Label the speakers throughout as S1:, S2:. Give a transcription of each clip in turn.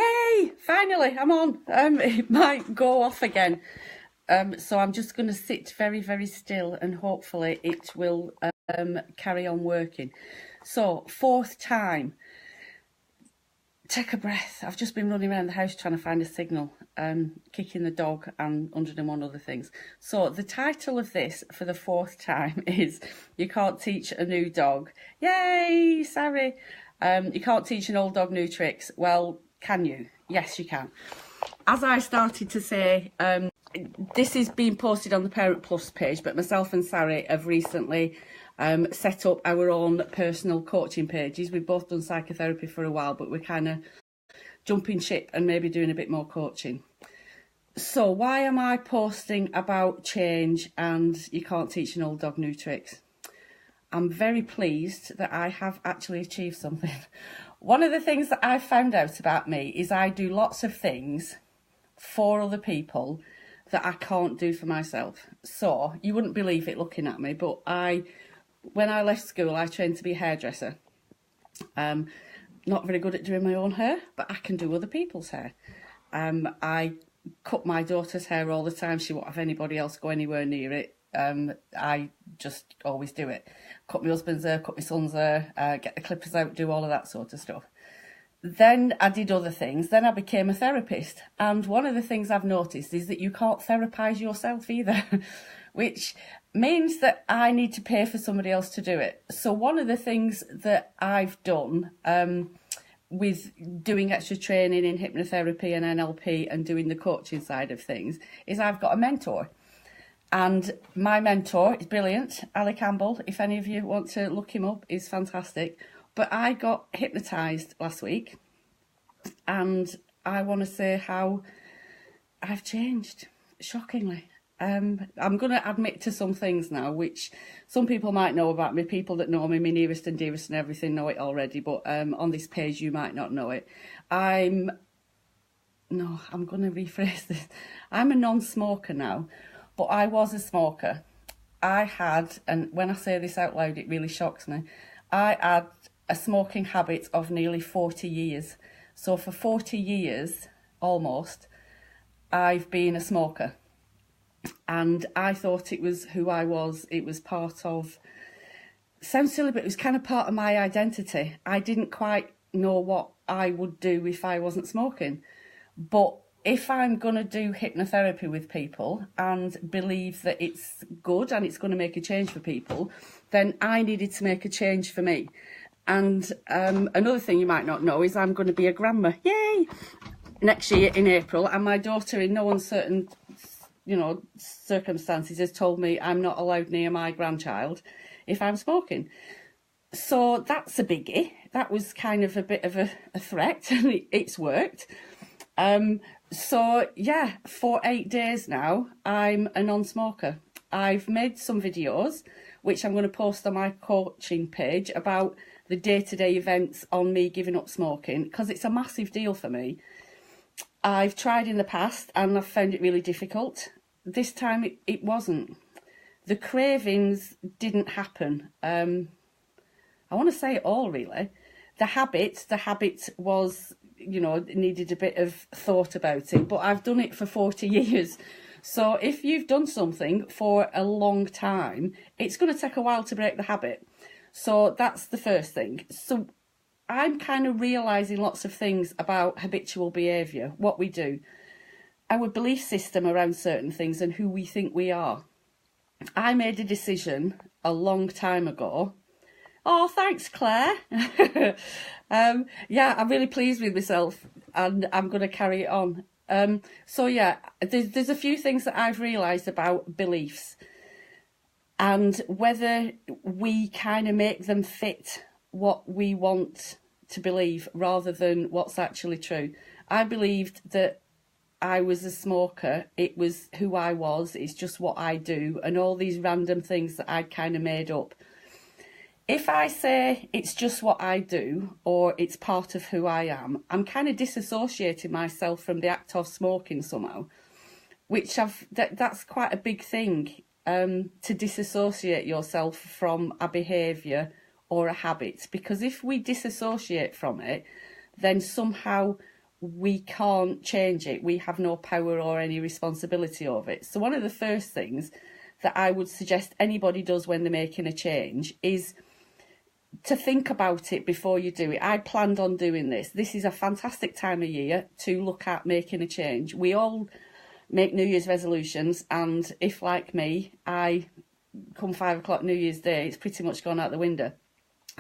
S1: Yay! Finally, I'm on. It might go off again. So I'm just going to sit very, very still and hopefully it will carry on working. So, fourth time. Take a breath. I've just been running around the house trying to find a signal, kicking the dog and 101 other things. So the title of this for the fourth time is You Can't Teach a New Dog. Yay, sorry. You can't teach an old dog new tricks. Well, can you? Yes, you can. As I started to say, this is being posted on the Parent Plus page, but myself and Sari have recently set up our own personal coaching pages. We've both done psychotherapy for a while, but we're kind of jumping ship and maybe doing a bit more coaching. So why am I posting about change and you can't teach an old dog new tricks? I'm very pleased that I have actually achieved something. One of the things that I've found out about me is I do lots of things for other people that I can't do for myself. So you wouldn't believe it looking at me, but when I left school, I trained to be a hairdresser. Not very good at doing my own hair, but I can do other people's hair. I cut my daughter's hair all the time. She won't have anybody else go anywhere near it. I just always do it. Cut my husband's hair, cut my son's hair, get the clippers out, do all of that sort of stuff. Then I did other things. Then I became a therapist. And one of the things I've noticed is that you can't therapize yourself either, which means that I need to pay for somebody else to do it. So one of the things that I've done with doing extra training in hypnotherapy and NLP and doing the coaching side of things is I've got a mentor. And my mentor is brilliant, Ali Campbell. If any of you want to look him up, he's fantastic. But I got hypnotised last week, and I want to say how I've changed, shockingly. I'm going to admit to some things now, which some people might know about me. People that know me, my nearest and dearest and everything, know it already. But on this page, you might not know it. I'm going to rephrase this. I'm a non-smoker now, but I was a smoker. I had, and when I say this out loud, it really shocks me, I had a smoking habit of nearly 40 years. So for 40 years, almost, I've been a smoker. And I thought it was who I was. It was part of, sounds silly, but it was kind of part of my identity. I didn't quite know what I would do if I wasn't smoking. But if I'm going to do hypnotherapy with people and believe that it's good and it's going to make a change for people, then I needed to make a change for me. And another thing you might not know is I'm going to be a grandma. Yay! Next year in April. And my daughter, in no uncertain circumstances, has told me I'm not allowed near my grandchild if I'm smoking. So that's a biggie. That was kind of a bit of a threat, and it's worked. So yeah, for 8 days now, I'm a non-smoker. I've made some videos, which I'm going to post on my coaching page, about the day-to-day events on me giving up smoking, because it's a massive deal for me. I've tried in the past and I've found it really difficult. This time it wasn't. The cravings didn't happen. I want to say it all, really. The habit was, needed a bit of thought about it, but I've done it for 40 years. So if you've done something for a long time, it's going to take a while to break the habit. So that's the first thing. So I'm kind of realising lots of things about habitual behaviour, what we do, our belief system around certain things and who we think we are. I made a decision a long time ago. Oh, thanks, Claire. I'm really pleased with myself and I'm going to carry it on. There's a few things that I've realised about beliefs and whether we kind of make them fit what we want to believe rather than what's actually true. I believed that I was a smoker. It was who I was. It's just what I do, and all these random things that I'd kind of made up. If I say it's just what I do or it's part of who I am, I'm kind of disassociating myself from the act of smoking somehow, which that's quite a big thing, to disassociate yourself from a behaviour or a habit, because if we disassociate from it, then somehow we can't change it. We have no power or any responsibility over it. So one of the first things that I would suggest anybody does when they're making a change is to think about it before you do it. I planned on doing this. This is a fantastic time of year to look at making a change. We all make New Year's resolutions, and if, like me, I come 5 o'clock New Year's Day, it's pretty much gone out the window.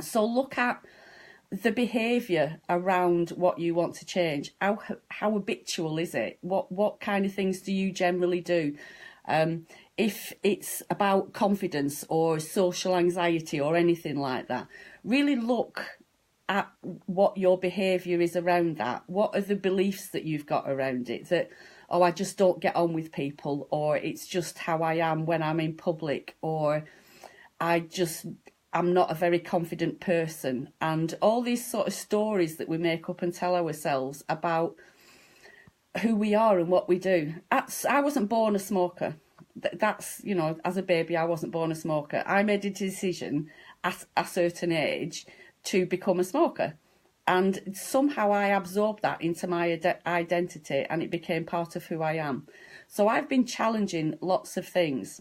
S1: So look at the behaviour around what you want to change. How habitual is it? What kind of things do you generally do? If it's about confidence or social anxiety or anything like that, really look at what your behaviour is around that. What are the beliefs that you've got around it? That, oh, I just don't get on with people, or it's just how I am when I'm in public, or I'm not a very confident person. And all these sort of stories that we make up and tell ourselves about who we are and what we do. I wasn't born a smoker. That's, you know, as a baby, I wasn't born a smoker. I made a decision at a certain age to become a smoker. And somehow I absorbed that into my identity, and it became part of who I am. So I've been challenging lots of things.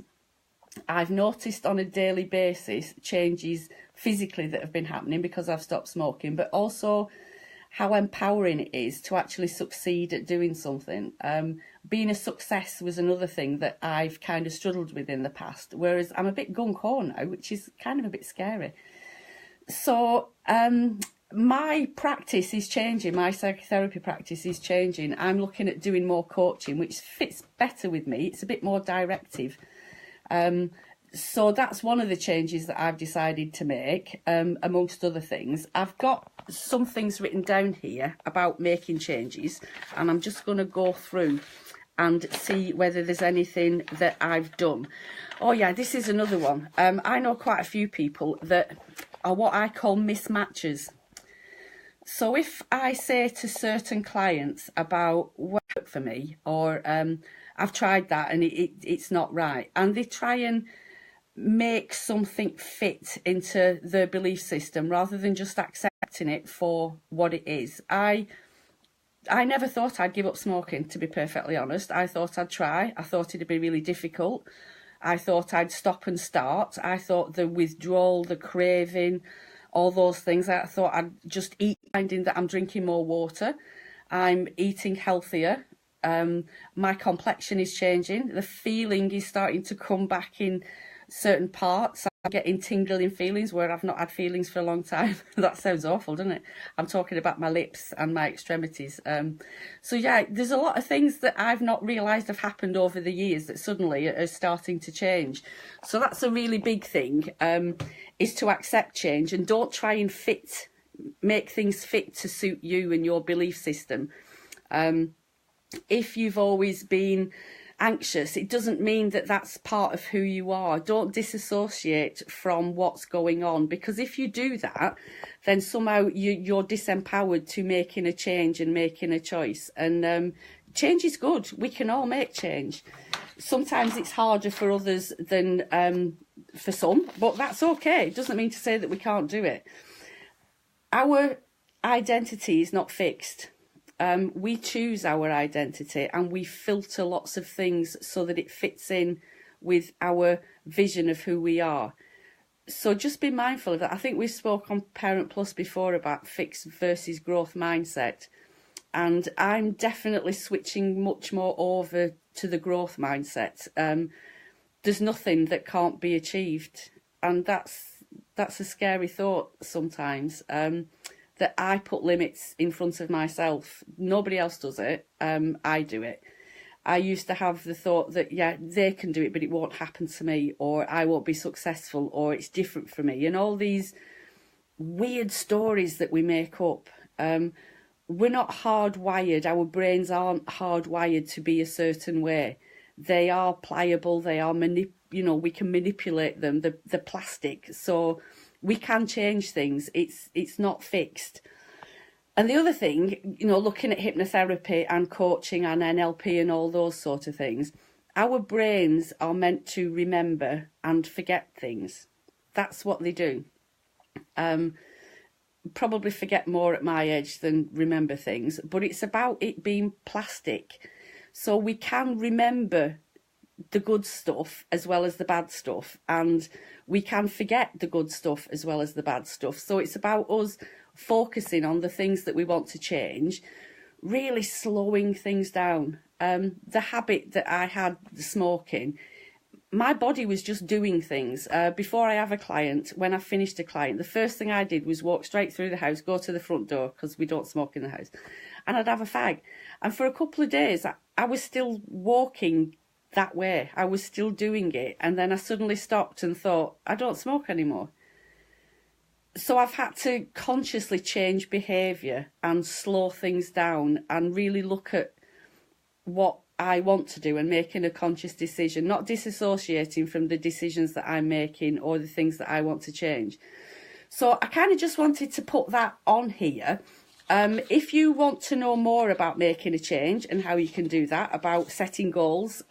S1: I've noticed on a daily basis changes physically that have been happening because I've stopped smoking, but also how empowering it is to actually succeed at doing something. Being a success was another thing that I've kind of struggled with in the past, whereas I'm a bit gung-ho now, which is kind of a bit scary. So my practice is changing, my psychotherapy practice is changing. I'm looking at doing more coaching, which fits better with me. It's a bit more directive. So that's one of the changes that I've decided to make, amongst other things. I've got some things written down here about making changes, and I'm just going to go through and see whether there's anything that I've done. Oh yeah, this is another one. I know quite a few people that are what I call mismatchers. So if I say to certain clients about work for me, or I've tried that and it's not right, and they try and make something fit into their belief system rather than just accepting it for what it is. I never thought I'd give up smoking, to be perfectly honest. I thought I'd try. I thought it'd be really difficult. I thought I'd stop and start. I thought the withdrawal, the craving, all those things, I thought I'd just eat, finding that I'm drinking more water, I'm eating healthier, my complexion is changing, the feeling is starting to come back in certain parts. I'm getting tingling feelings where I've not had feelings for a long time. That sounds awful, doesn't it? I'm talking about my lips and my extremities. So yeah, there's a lot of things that I've not realised have happened over the years that suddenly are starting to change. So that's a really big thing, is to accept change and don't try and make things fit to suit you and your belief system. If you've always been anxious, it doesn't mean that that's part of who you are. Don't disassociate from what's going on, because if you do that, then somehow you're disempowered to making a change and making a choice. And change is good. We can all make change. Sometimes it's harder for others than for some, but that's okay. It doesn't mean to say that we can't do it. Our identity is not fixed. We choose our identity and we filter lots of things so that it fits in with our vision of who we are. So just be mindful of that. I think we spoke on Parent Plus before about fixed versus growth mindset. And I'm definitely switching much more over to the growth mindset. There's nothing that can't be achieved. And that's a scary thought sometimes. That I put limits in front of myself. Nobody else does it. I do it. I used to have the thought that, yeah, they can do it, but it won't happen to me, or I won't be successful, or it's different for me. And all these weird stories that we make up. We're not hardwired. Our brains aren't hardwired to be a certain way. They are pliable. They are we can manipulate them. The plastic. So we can change things. It's not fixed. And the other thing, looking at hypnotherapy and coaching and NLP and all those sort of things, our brains are meant to remember and forget things. That's what they do. probably forget more at my age than remember things, but it's about it being plastic. So we can remember the good stuff as well as the bad stuff, and we can forget the good stuff as well as the bad stuff. So it's about us focusing on the things that we want to change, really slowing things down. The habit that I had, the smoking, my body was just doing things. Before I have a client, when I finished a client, the first thing I did was walk straight through the house, go to the front door, because we don't smoke in the house, and I'd have a fag. And for a couple of days, I was still walking that way. I was still doing it. And then I suddenly stopped and thought, I don't smoke anymore. So I've had to consciously change behaviour and slow things down and really look at what I want to do and making a conscious decision, not disassociating from the decisions that I'm making or the things that I want to change. So I kind of just wanted to put that on here. If you want to know more about making a change and how you can do that, about setting goals,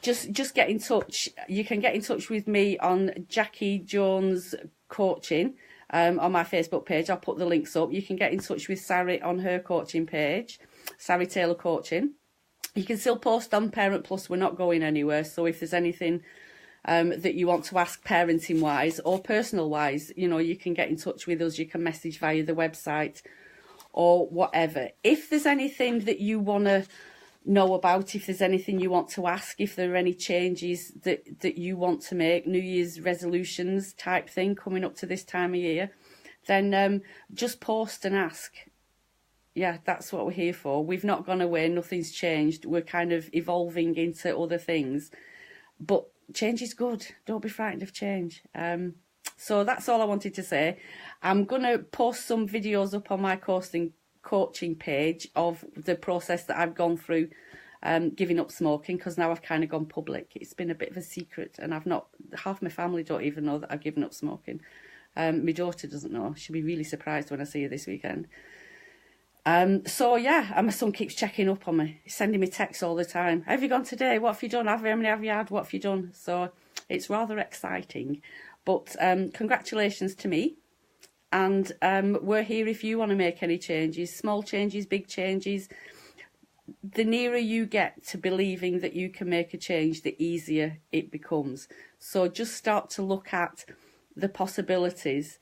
S1: just get in touch. You can get in touch with me on Jackie Jones Coaching on my Facebook page. I'll put the links up. You can get in touch with Sari on her coaching page, Sari Taylor Coaching. You can still post on Parent Plus. We're not going anywhere. So if there's anything that you want to ask parenting wise or personal wise, you know, you can get in touch with us. You can message via the website or whatever. If there's anything that you want to know about, if there's anything you want to ask, if there are any changes that you want to make, New Year's resolutions type thing coming up to this time of year, then just post and ask. Yeah, that's what we're here for. We've not gone away, nothing's changed. We're kind of evolving into other things. But change is good. Don't be frightened of change. So that's all I wanted to say. I'm going to post some videos up on my coaching page of the process that I've gone through giving up smoking, because now I've kind of gone public. It's been a bit of a secret, and half my family don't even know that I've given up smoking. My daughter doesn't know. She'll be really surprised when I see her this weekend. So yeah, and my son keeps checking up on me, sending me texts all the time. Have you gone today? What have you done? How many have you had? What have you done? So it's rather exciting. But congratulations to me. And we're here if you want to make any changes, small changes, big changes. The nearer you get to believing that you can make a change, the easier it becomes. So just start to look at the possibilities.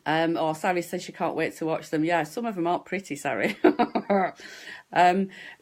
S1: Sari says she can't wait to watch them. Yeah, some of them aren't pretty, Sari.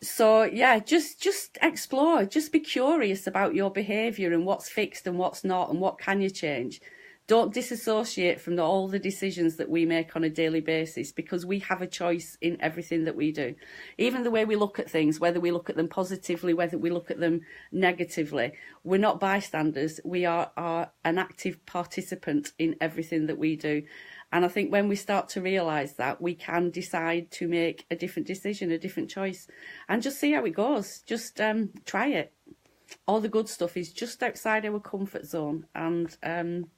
S1: So yeah, just explore. Just be curious about your behaviour and what's fixed and what's not and what can you change. Don't disassociate from all the decisions that we make on a daily basis, because we have a choice in everything that we do. Even the way we look at things, whether we look at them positively, whether we look at them negatively, we're not bystanders. We are an active participant in everything that we do. And I think when we start to realise that, we can decide to make a different decision, a different choice, and just see how it goes. Just try it. All the good stuff is just outside our comfort zone, and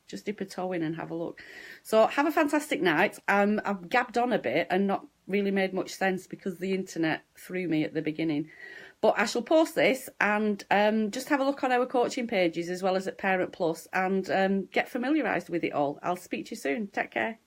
S1: just dip a toe in and have a look. So have a fantastic night. I've gabbed on a bit and not really made much sense because the internet threw me at the beginning. But I shall post this and just have a look on our coaching pages as well as at Parent Plus, and get familiarised with it all. I'll speak to you soon. Take care.